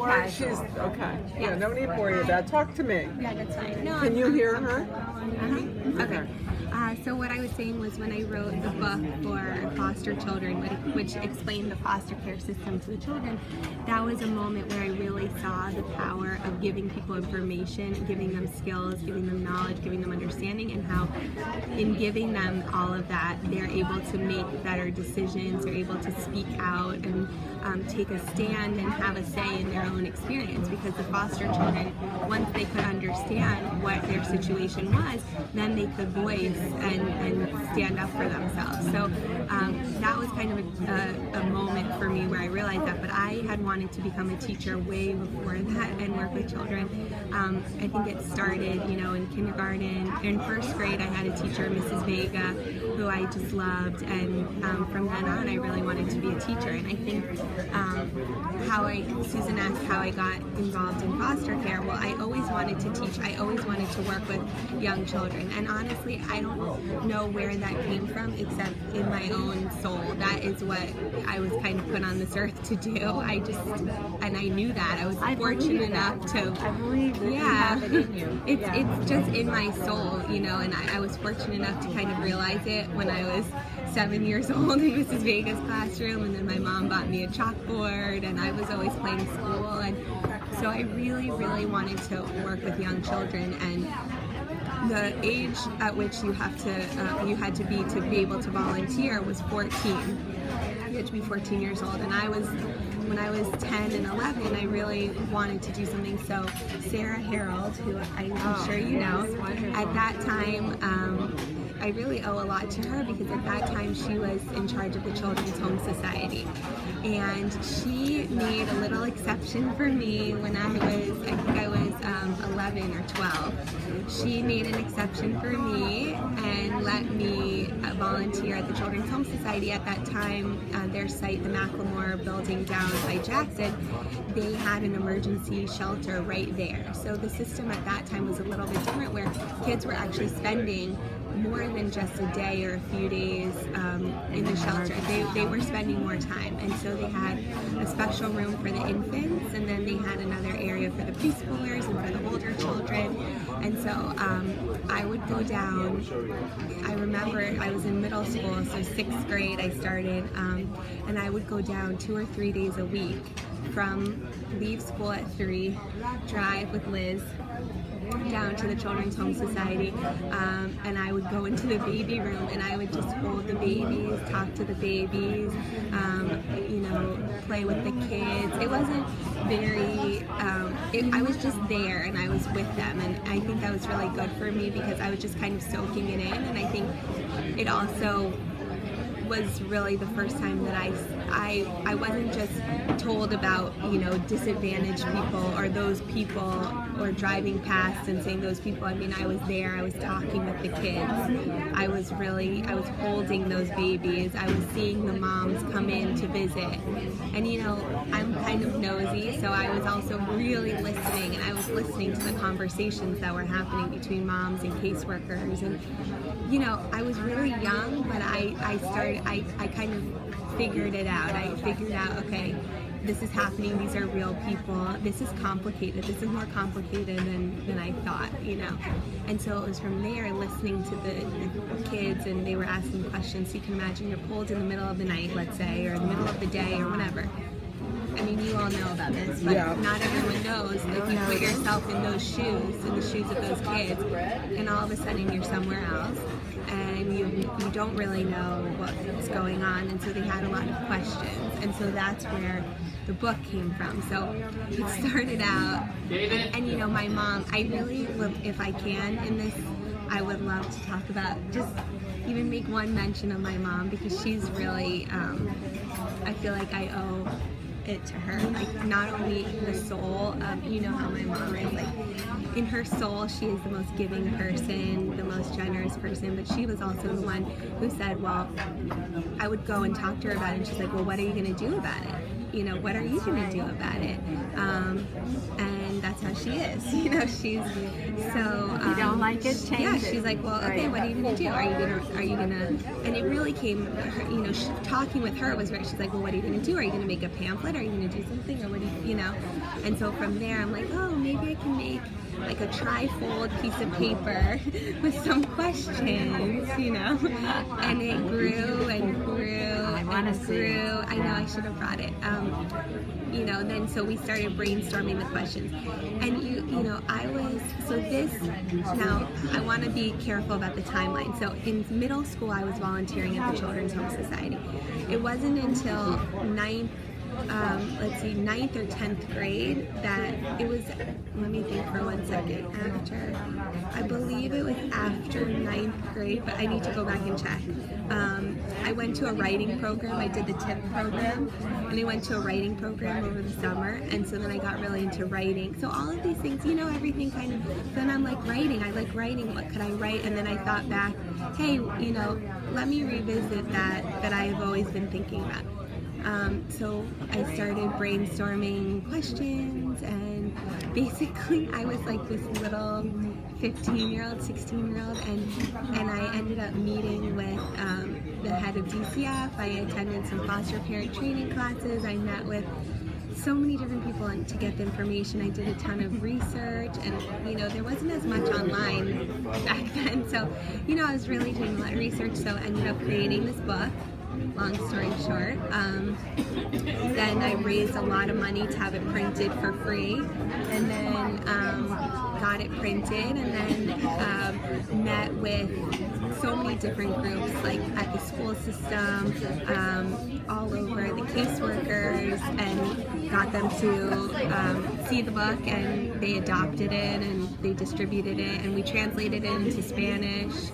worry. She's okay. Yeah, no need to worry about. Talk to me. Yeah, that's fine. No, Can you hear her? Okay. So what I was saying was when I wrote the book for foster children, which explained the foster care system to the children, that was a moment where I really saw the power of giving people information, giving them skills, giving them knowledge, giving them understanding, and how in giving them all of that, they're able to make better decisions, they're able to speak out and take a stand and have a say in their own experience, because the foster children, once they could understand what their situation was, then they could voice and stand up for themselves. So that was kind of a moment for me where I realized that, but I had wanted to become a teacher way before that and work with children. I think it started, in kindergarten. In first grade, I had a teacher, Mrs. Vega, who I just loved, and from then on, I really wanted to be a teacher. And I think Susan asked how I got involved in foster care. Well, I always wanted to teach. I always wanted to work with young children. And honestly, I don't know where that came from except in my own soul. That is what I was kind of put on this earth to do. And I knew that. I was fortunate enough to. I believe that you have it in you. It's just in my soul, and I was fortunate enough to kind of realize it when I was 7 years old in Mrs. Vega's classroom, and then my mom bought me a chalkboard, and I was always playing school, and so I really, really wanted to work with young children. And the age at which you had to be able to volunteer was 14. You had to be 14 years old, and when I was 10 and 11, I really wanted to do something. So Sarah Harold, who I'm sure you know, at that time, I really owe a lot to her, because at that time she was in charge of the Children's Home Society. And she made a little exception for me when I think I was 11 or 12. She made an exception for me and let me volunteer at the Children's Home Society. At that time, their site, the Macklemore building down by Jackson, they had an emergency shelter right there. So the system at that time was a little bit different, where kids were actually spending more than just a day or a few days in the shelter. They were spending more time, and so they had a special room for the infants, and then they had another area for the preschoolers and for the older children. And so I would go down. I remember I was in middle school, so 6th grade I started, and I would go down 2 or 3 days a week, leave school at 3, drive with Liz down to the Children's Home Society, and I would go into the baby room, and I would just hold the babies, talk to the babies, play with the kids. It wasn't very, I was just there, and I was with them, and I think that was really good for me, because I was just kind of soaking it in. And I think it also was really the first time that I wasn't just told about, disadvantaged people or those people, or driving past and saying those people. I mean, I was there, I was talking with the kids, I was holding those babies, I was seeing the moms come in to visit. And I'm kind of nosy, so I was also really listening, and I was listening to the conversations that were happening between moms and caseworkers. And I was really young, but I kind of figured it out. I figured out, okay, this is happening, these are real people, this is complicated, this is more complicated than I thought, And so it was from there, listening to the kids, and they were asking questions. You can imagine you're pulled in the middle of the night, let's say, or in the middle of the day, or whatever. I mean, you all know about this, but not everyone knows. If you put yourself in those shoes, in the shoes of those kids, and all of a sudden you're somewhere else, and you don't really know what's going on. And so they had a lot of questions, and so that's where the book came from. So it started out, and my mom, I really would, if I can in this, I would love to talk about, just even make one mention of my mom, because she's really, I feel like I owe it to her. Like, not only the soul of, how my mom is, like, in her soul, she is the most giving person, the most generous person, but she was also the one who said, well, I would go and talk to her about it, and she's like, well, what are you going to do about it? What are you going to do about it? And that's how she is. You know, she's so. You don't like it, change yeah, it. she's like, well, okay, what are you gonna do? Are you gonna? And it really came. You know, talking with her was right. She's like, well, what are you gonna do? Are you gonna make a pamphlet? Are you gonna do something? Or what do you know? And so from there, I'm like, oh, maybe I can make like a tri-fold piece of paper with some questions, you know. And it grew and grew and grew. I know I should have brought it. You know, then so we started brainstorming the questions. And you know, now I want to be careful about the timeline. So in middle school, I was volunteering at the Children's Home Society. It wasn't until ninth or 10th grade that it was, let me think for 1 second, I believe it was after 9th grade, but I need to go back and check. I went to a writing program. I did the TIP program, and I went to a writing program over the summer, and so then I got really into writing. So all of these things, you know, everything kind of, then I'm like writing, I like writing, what could I write? And then I thought back, hey, you know, let me revisit that I've always been thinking about. So I started brainstorming questions, and basically I was like this little 15-year-old, 16-year-old, and I ended up meeting with the head of DCF. I attended some foster parent training classes. I met with so many different people to get the information. I did a ton of research, and you know, there wasn't as much online back then, so you know, I was really doing a lot of research, so I ended up creating this book. Long story short, then I raised a lot of money to have it printed for free, and then got it printed, and then met with so many different groups, like at the school system, all over, the caseworkers, and got them to see the book, and they adopted it, and they distributed it, and we translated it into Spanish,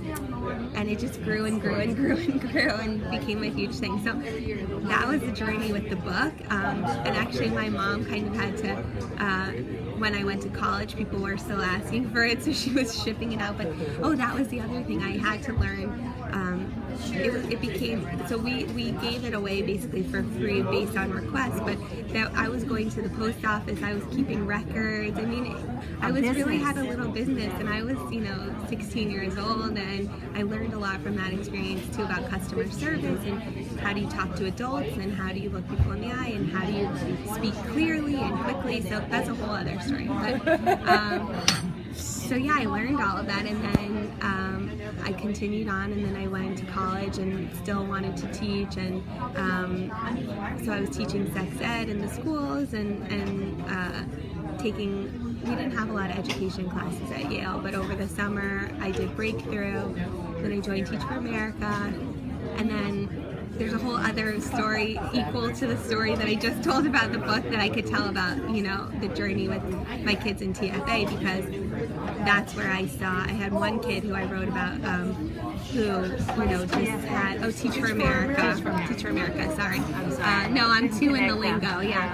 and it just grew and grew and grew and grew and became a huge thing. So that was the journey with the book, and actually my mom kind of had to, when I went to college, people were still asking for it, so she was shipping it out. But oh, that was the other thing I had to learn. It became, so we gave it away basically for free based on request, but that I was going to the post office, I was keeping records. I mean, I was really had a little business, and I was, you know, 16 years old, and I learned a lot from that experience too about customer service, and how do you talk to adults, and how do you look people in the eye, and how do you speak clearly and quickly. So that's a whole other story. But so yeah, I learned all of that, and then I continued on, and then I went to college and still wanted to teach, and so I was teaching sex ed in the schools, and we didn't have a lot of education classes at Yale, but over the summer I did Breakthrough, then I joined Teach for America, and then there's a whole other story equal to the story that I just told about the book that I could tell about, you know, the journey with my kids in TFA, because that's where I had one kid who I wrote about, who, you know, just had, Teach for America, sorry. No, I'm too in the lingo, yeah.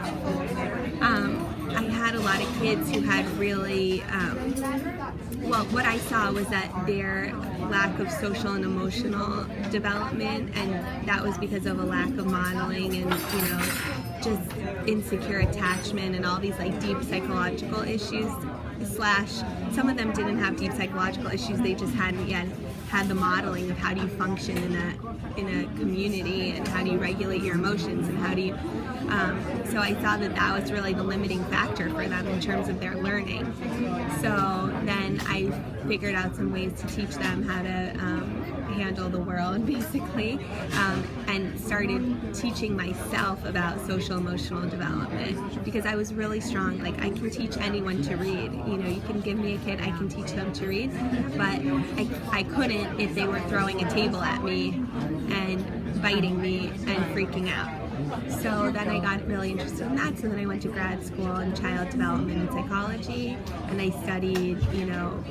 I had a lot of kids who had really, well, what I saw was that their lack of social and emotional development, and that was because of a lack of modeling, and, you know, just insecure attachment and all these like deep psychological issues, some of them didn't have deep psychological issues, they just hadn't yet had the modeling of how do you function in a community, and how do you regulate your emotions, and how do you so I saw that was really the limiting factor for them in terms of their learning. So then I figured out some ways to teach them how to handle the world, basically, and started teaching myself about social emotional development, because I was really strong. Like, I can teach anyone to read. You know, you can give me a kid, I can teach them to read, but I couldn't if they were throwing a table at me and biting me and freaking out. So then I got really interested in that, so then I went to grad school in child development and psychology, and I studied, you know,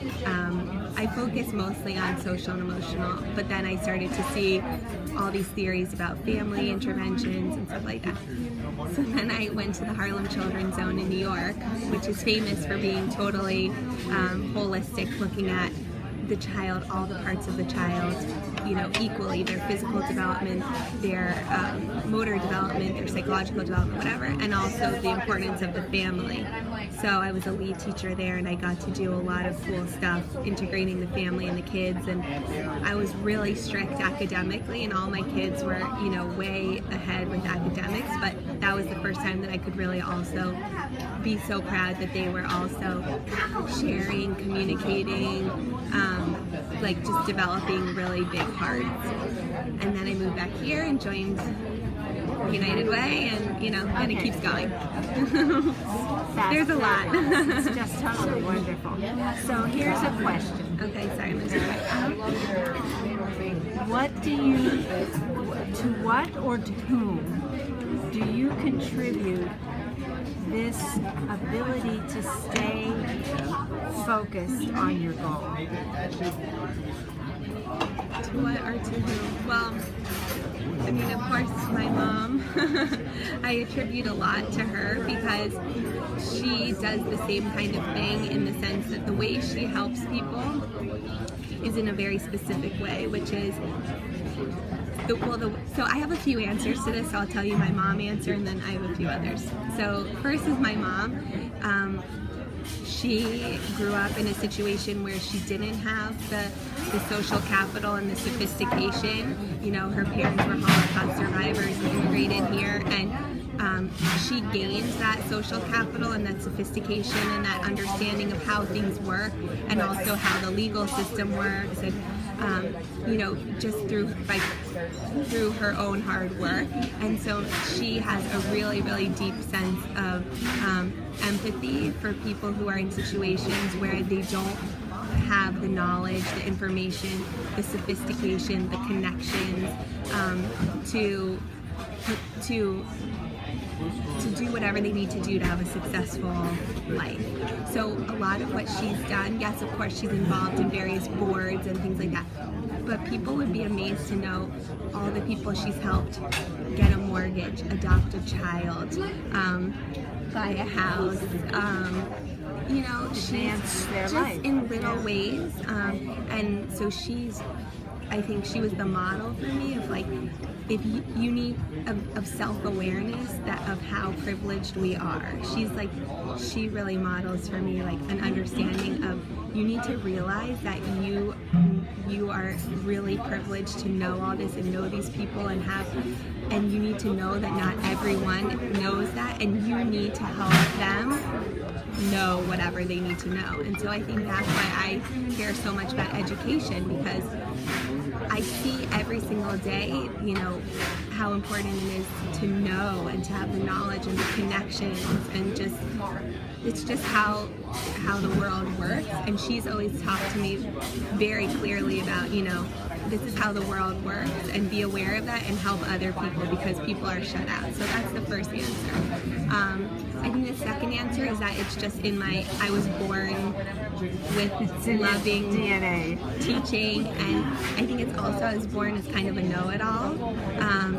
I focused mostly on social and emotional, but then I started to see all these theories about family interventions and stuff like that. So then I went to the Harlem Children's Zone in New York, which is famous for being totally holistic, looking at the child, all the parts of the child, you know, equally, their physical development, their motor development, their psychological development, whatever, and also the importance of the family. So I was a lead teacher there, and I got to do a lot of cool stuff, integrating the family and the kids, and I was really strict academically, and all my kids were, you know, way ahead with academics, but that was the first time that I could really also be so proud that they were also sharing, communicating, like just developing really big hearts. And then I moved back here and joined United Way, and you know, and it keeps going. There's a lot. It's just totally wonderful. So here's a question. Okay, sorry, I'm gonna What do you, to what or to whom do you contribute this ability to stay focused on your goal? To what or to whom? Well, I mean, of course, my mom. I attribute a lot to her because she does the same kind of thing, in the sense that the way she helps people is in a very specific way, which is, so I have a few answers to this, so I'll tell you my mom answer, and then I have a few others. So first is my mom. She grew up in a situation where she didn't have the social capital and the sophistication. You know, her parents were Holocaust survivors, immigrated here, and she gained that social capital and that sophistication and that understanding of how things work, and also how the legal system works, and you know, just through her own hard work. And so she has a really, really deep sense of empathy for people who are in situations where they don't have the knowledge, the information, the sophistication, the connections to do whatever they need to do to have a successful life. So a lot of what she's done, yes, of course, she's involved in various boards and things like that, but people would be amazed to know all the people she's helped get a mortgage, adopt a child, buy a house, you know, she's just in little ways, and so I think she was the model for me of like, if you need of self-awareness, that of how privileged we are. She really models for me like an understanding of, you need to realize that you are really privileged to know all this and know these people and you need to know that not everyone knows that, and you need to help them know whatever they need to know. And so I think that's why I care so much about education, because I see every single day, you know, how important it is to know and to have the knowledge and the connections, and just, it's just how the world works. And she's always talked to me very clearly about, you know, this is how the world works, and be aware of that and help other people, because people are shut out. So that's the first answer. I think the second answer is that it's just in I was born with loving DNA, teaching, and I think it's also, I was born as kind of a know-it-all.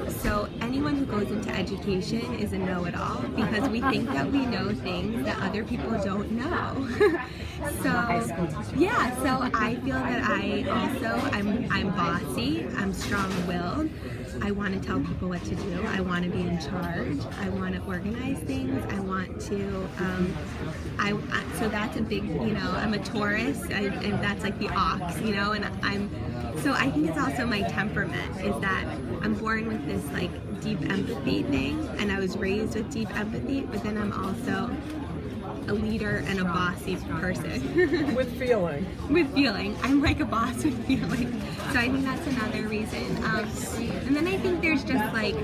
So anyone who goes into education is a know-it-all, because we think that we know things that other people don't know. So yeah, so I feel that I'm bossy, I'm strong-willed. I want to tell people what to do. I want to be in charge. I want to organize things. I want to, so that's a big, you know, I'm a Taurus, and that's like the ox, you know, and so I think it's also my temperament, is that I'm born with this like deep empathy thing, and I was raised with deep empathy, but then I'm also a leader and a bossy person. With feeling. With feeling. I'm like a boss with feeling. So I think that's another reason. And then I think there's just like,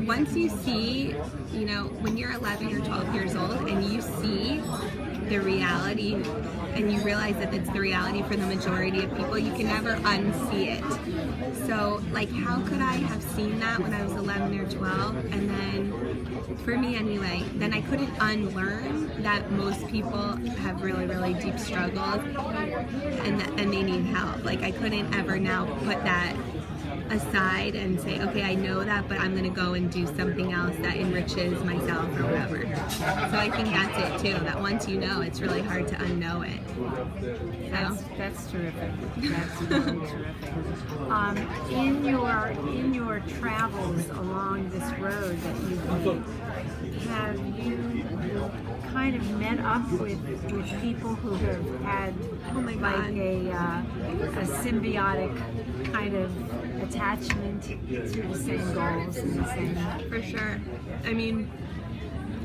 once you see, you know, when you're 11 or 12 years old and you see the reality, and you realize that it's the reality for the majority of people, you can never unsee it. So like, how could I have seen that when I was 11 or 12, and then, for me anyway, then I couldn't unlearn that most people have really, really deep struggles, and they need help. Like, I couldn't ever now put that aside and say, okay, I know that, but I'm going to go and do something else that enriches myself or whatever. So I think that's it too, that once you know, it's really hard to unknow it. So. That's terrific. That's really terrific. In your travels along this road that you've made, have you kind of met up with people who have had a symbiotic kind of attachment to the same goals and the same? For sure. I mean,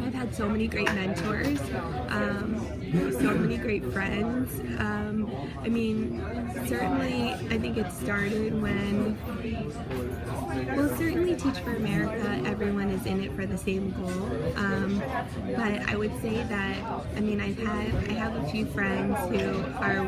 I've had so many great mentors, so many great friends. I mean, certainly, I think it started when, well, certainly Teach for America, everyone is in it for the same goal. But I would say that, I mean, I have a few friends who are,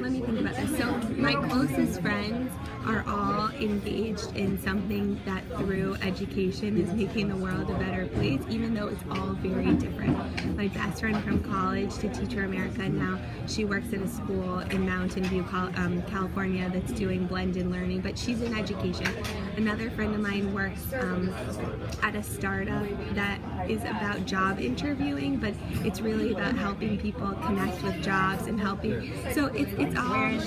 let me think about this. So my closest friends are all engaged in something that through education is making the world a better place, even though it's all very different. My best friend from college to Teach for America, now she works at a school in Mountain View, California that's doing blended learning, but she's in education. Another friend of mine works at a startup that is about job interviewing, but it's really about helping people connect with jobs and helping. So it's all,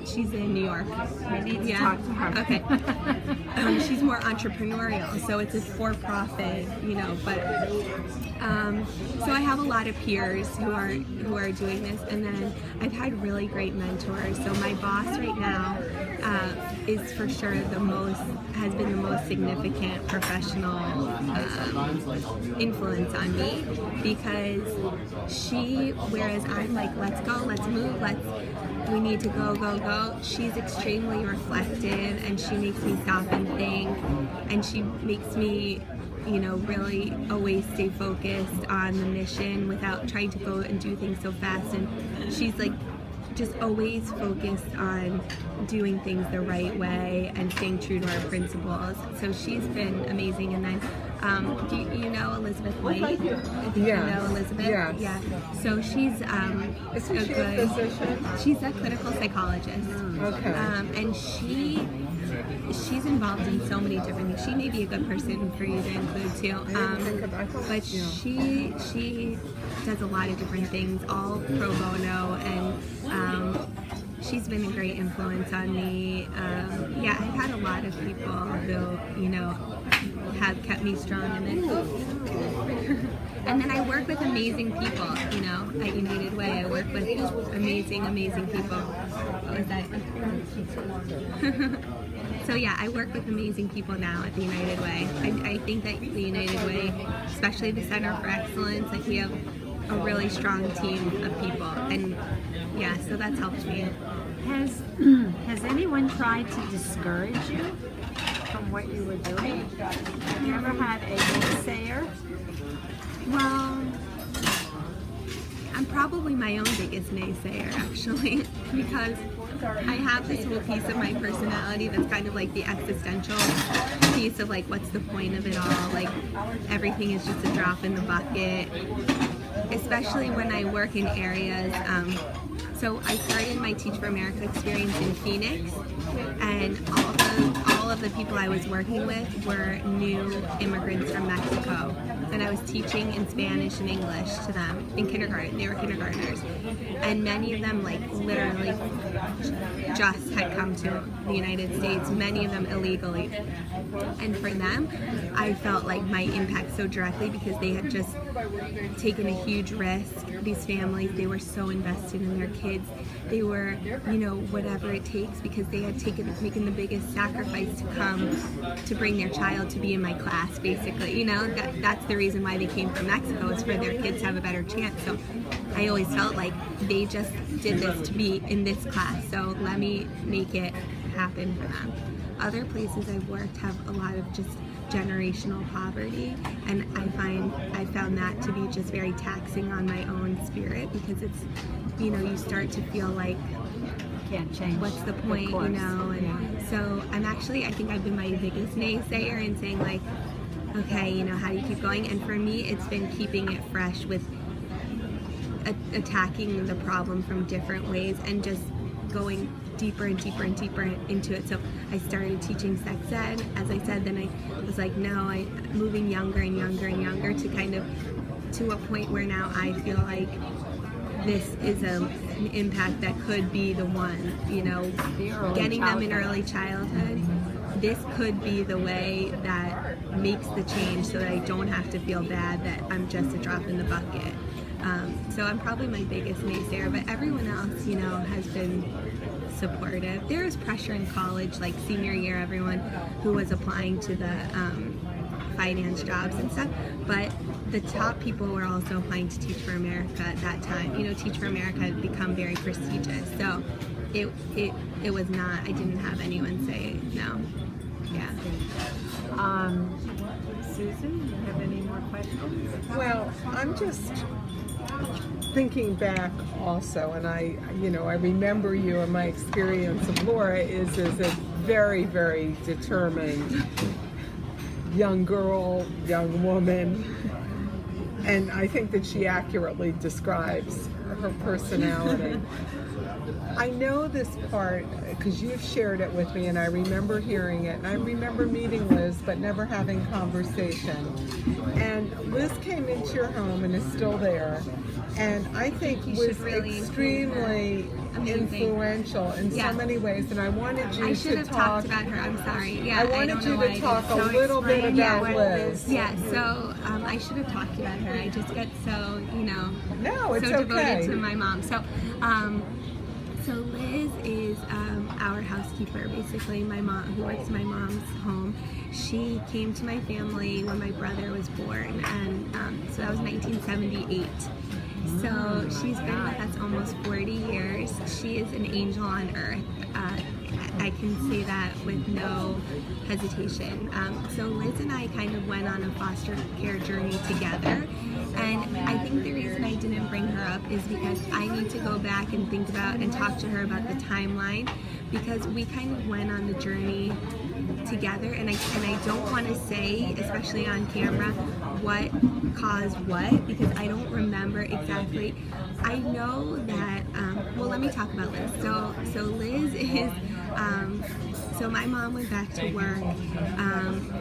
she's in New York. I need to talk to her. Okay. She's more entrepreneurial, so it's a for-profit, you know, but so I have a lot of peers who are doing this, and then I've had really great mentors. So my boss right now is for sure has been the most significant professional influence on me, because whereas I'm like, let's go, let's move, we need to go, she's extremely reflective, and she makes me stop and think, and she makes me, you know, really always stay focused on the mission without trying to go and do things so fast. And she's like just always focused on doing things the right way and staying true to our principles. So she's been amazing. And then do you know Elizabeth White? Yeah. You know Elizabeth? Yes. Yeah. So she's Isn't she a physician? She's a clinical psychologist. Okay. And she's involved in so many different things. She may be a good person for you to include too. But she does a lot of different things, all pro bono, and she's been a great influence on me. Yeah, I've had a lot of people who, you know, have kept me strong in it. And then I work with amazing people, you know, at United Way. I work with amazing people. What was that? So yeah, I work with amazing people now at the United Way. I think that the United Way, especially the Center for Excellence, like we have a really strong team of people, and yeah, so that's helped me. Has anyone tried to discourage you from what you were doing? Have you ever had a naysayer? Well, I'm probably my own biggest naysayer, actually, because I have this whole piece of my personality that's kind of like the existential piece of like, what's the point of it all? Like, everything is just a drop in the bucket, especially when I work in areas. So I started my Teach for America experience in Phoenix, and all of the people I was working with were new immigrants from Mexico, and I was teaching in Spanish and English to them in kindergarten. They were kindergartners, and many of them like literally just had come to the United States, many of them illegally. And for them, I felt like my impact so directly because they had just taken a huge risk. These families, they were so invested in their kids. They were, you know, whatever it takes, because they had making the biggest sacrifice to come to bring their child to be in my class, basically. You know, that's the reason why they came from Mexico, is for their kids to have a better chance. So I always felt like they just did this to be in this class, so let me make it happen for them. Other places I've worked have a lot of just generational poverty, and I found that to be just very taxing on my own spirit, because it's, you know, you start to feel like, Can't change. what's the point, you know? And so I think I've been my biggest naysayer in saying like, okay, you know, how do you keep going? And for me, it's been keeping it fresh with attacking the problem from different ways and just going deeper and deeper and deeper into it. So I started teaching sex ed, as I said, then I was like, no, moving younger and younger and younger to kind of to a point where now I feel like this is an impact that could be the one, you know, getting them in early childhood. This could be the way that makes the change so that I don't have to feel bad that I'm just a drop in the bucket. So I'm probably my biggest naysayer, but everyone else, you know, has been supportive. There was pressure in college, like senior year, everyone who was applying to the finance jobs and stuff, but the top people were also applying to Teach for America at that time. You know, Teach for America had become very prestigious, so it was not, I didn't have anyone say no. Yeah. Susan, do you have any more questions? Well, I'm just thinking back also, and I remember you, and my experience of Laura is a very, very determined young girl, young woman, and I think that she accurately describes her personality. I know this part because you've shared it with me, and I remember hearing it, and I remember meeting Liz but never having conversation. And Liz came into your home and is still there, and I think was really extremely influential in so many ways, and I wanted you to talk. I should have talked about her, I'm sorry. Yeah, I wanted you to talk a little bit about Liz. Yeah, so I should have talked about her. I just get so, you know, it's so okay. devoted to my mom. So Liz is our housekeeper, basically, my mom, who works in my mom's home. She came to my family when my brother was born, and so that was 1978. So she's been with us almost 40 years. She is an angel on earth. I can say that with no hesitation. So Liz and I kind of went on a foster care journey together. And I think the reason I didn't bring her up is because I need to go back and think about and talk to her about the timeline, because we kind of went on the journey together, and I don't want to say, especially on camera, what caused what, because I don't remember exactly. I know that, well, let me talk about Liz. So Liz is, so my mom went back to work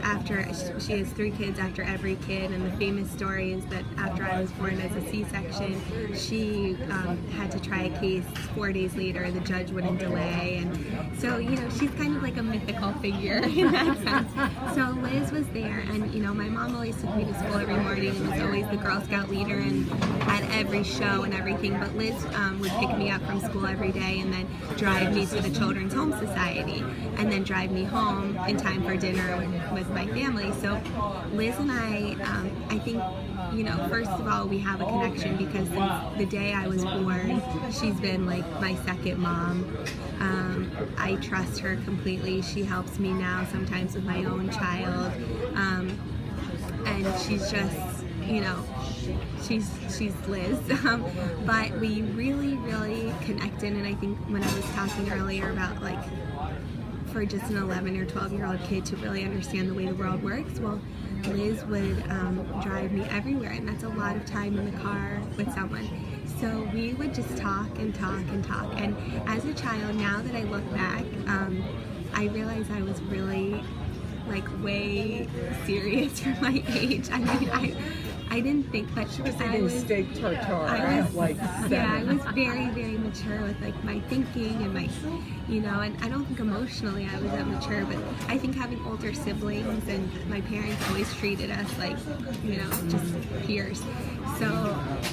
after, she has 3 kids after every kid, and the famous story is that after I was born as a C-section, she had to try a case 4 days later, the judge wouldn't delay, and so, you know, she's kind of like a mythical figure in that sense. So Liz was there, and, you know, my mom always took me to school every morning and was always the Girl Scout leader and at every show and everything, but Liz would pick me up from school every day and then drive me to the Children's Home Society, and then drive me home in time for dinner with my family. So Liz and I think, you know, first of all, we have a connection because since the day I was born, she's been like my second mom. I trust her completely. She helps me now sometimes with my own child, and she's just, you know, she's Liz. But we really, really connected, and I think when I was talking earlier about, like, for just an 11 or 12-year-old kid to really understand the way the world works, well, Liz would drive me everywhere, and that's a lot of time in the car with someone. So we would just talk and talk and talk, and as a child, now that I look back, I realize I was really, like, way serious for my age. I mean, I didn't think, but she was eating steak tartare at like 7. Yeah, I was very, very mature with, like, my thinking and my, you know, and I don't think emotionally I was that mature, but I think having older siblings and my parents always treated us like, you know, just peers. So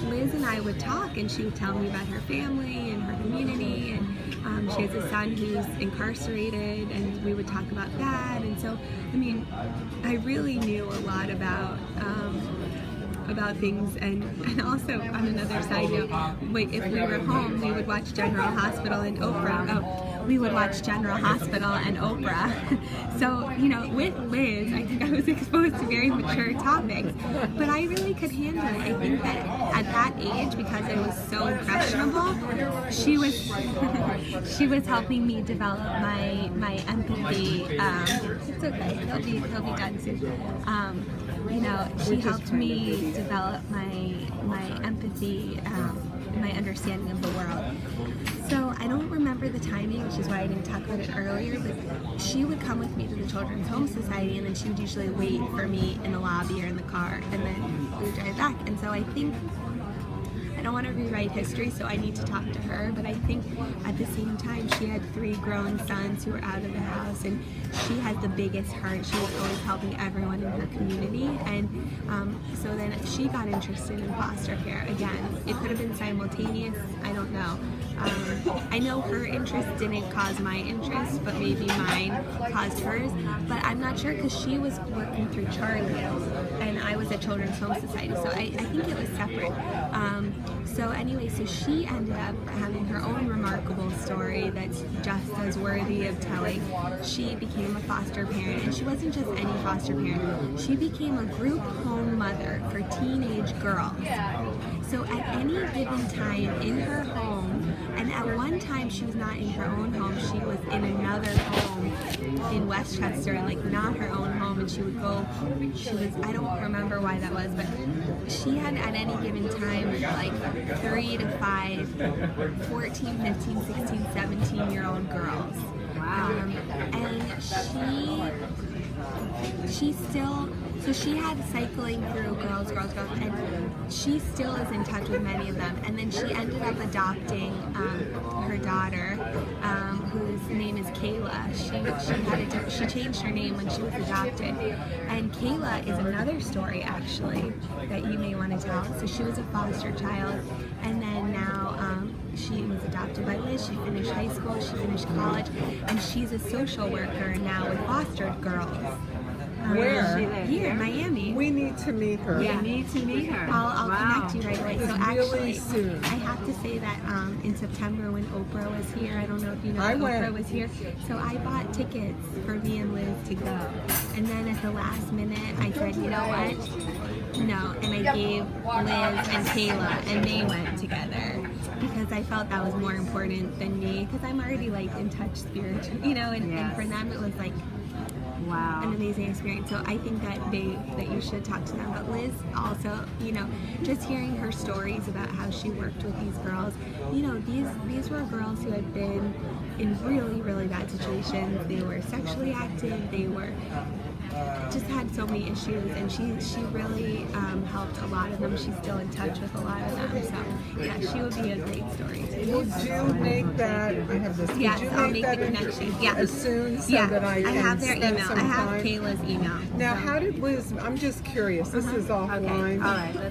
Liz and I would talk, and she would tell me about her family and her community, and she has a son who's incarcerated, and we would talk about that. And so, I mean, I really knew a lot about things, and also on another side note, if we were home, we would watch General Hospital and Oprah. We would watch General Hospital and Oprah. So, you know, with Liz, I think I was exposed to very mature topics, but I really could handle it. I think that at that age, because I was so impressionable, she was helping me develop my empathy. It's okay, he'll be done soon. You know, she helped me develop my empathy my understanding of the world. So I don't remember the timing, which is why I didn't talk about it earlier, but she would come with me to the Children's Home Society, and then she would usually wait for me in the lobby or in the car, and then we would drive back. And so I think, I don't want to rewrite history, so I need to talk to her, but I think at the same time she had 3 grown sons who were out of the house, and she had the biggest heart. She was always helping everyone in her community, and so then she got interested in foster care. Again, it could have been simultaneous, I don't know. I know her interest didn't cause my interest, but maybe mine caused hers, but I'm not sure because she was working through Charlie and I was at Children's Home Society, so I think it was separate. So anyway, so she ended up having her own remarkable story that's just as worthy of telling. She became a foster parent, and she wasn't just any foster parent. She became a group home mother for teenage girls. So at any given time in her home, and at one time she was not in her own home, she was in another home in Westchester, and like not her own home, and she would go, I don't remember why that was, but she had at any given time like 3 to 5, 14, 15, 16, 17-year-old girls. Wow. And she still, so she had cycling through girls, and she still is in touch with many of them. And then she ended up adopting her daughter, whose name is Kayla. She changed her name when she was adopted. And Kayla is another story, actually, that you may want to tell. So she was a foster child, and then now she was adopted by Liz. She finished high school, she finished college, and she's a social worker now with fostered girls. Where? Here in Miami. We need to meet her. Yeah. You need to meet her. I'll Wow. connect you right away. It's So really actually, soon. I have to say that in September when Oprah was here, I don't know if you know I that went. Oprah was here, so I bought tickets for me and Liz to go. And then at the last minute, I said, you know what? No, and I gave Liz and Kayla, and they went together because I felt that was more important than me, because I'm already like in touch spiritually, you know, and for them it was like Wow. an amazing experience. So I think that you should talk to them. But Liz also, you know, just hearing her stories about how she worked with these girls, you know, these were girls who had been in really, really bad situations. They were sexually active, they were just had so many issues, and she really helped a lot of them. She's still in touch with a lot of them, so yeah, she would be a great story too. Would you make that? I have this. Yes, Would you I'll make make that the connection. Yeah, as soon so yeah. that I can have their spend email. some I have time? Kayla's email. Now, so. how did Liz? I'm just curious. This is offline. Okay. All right.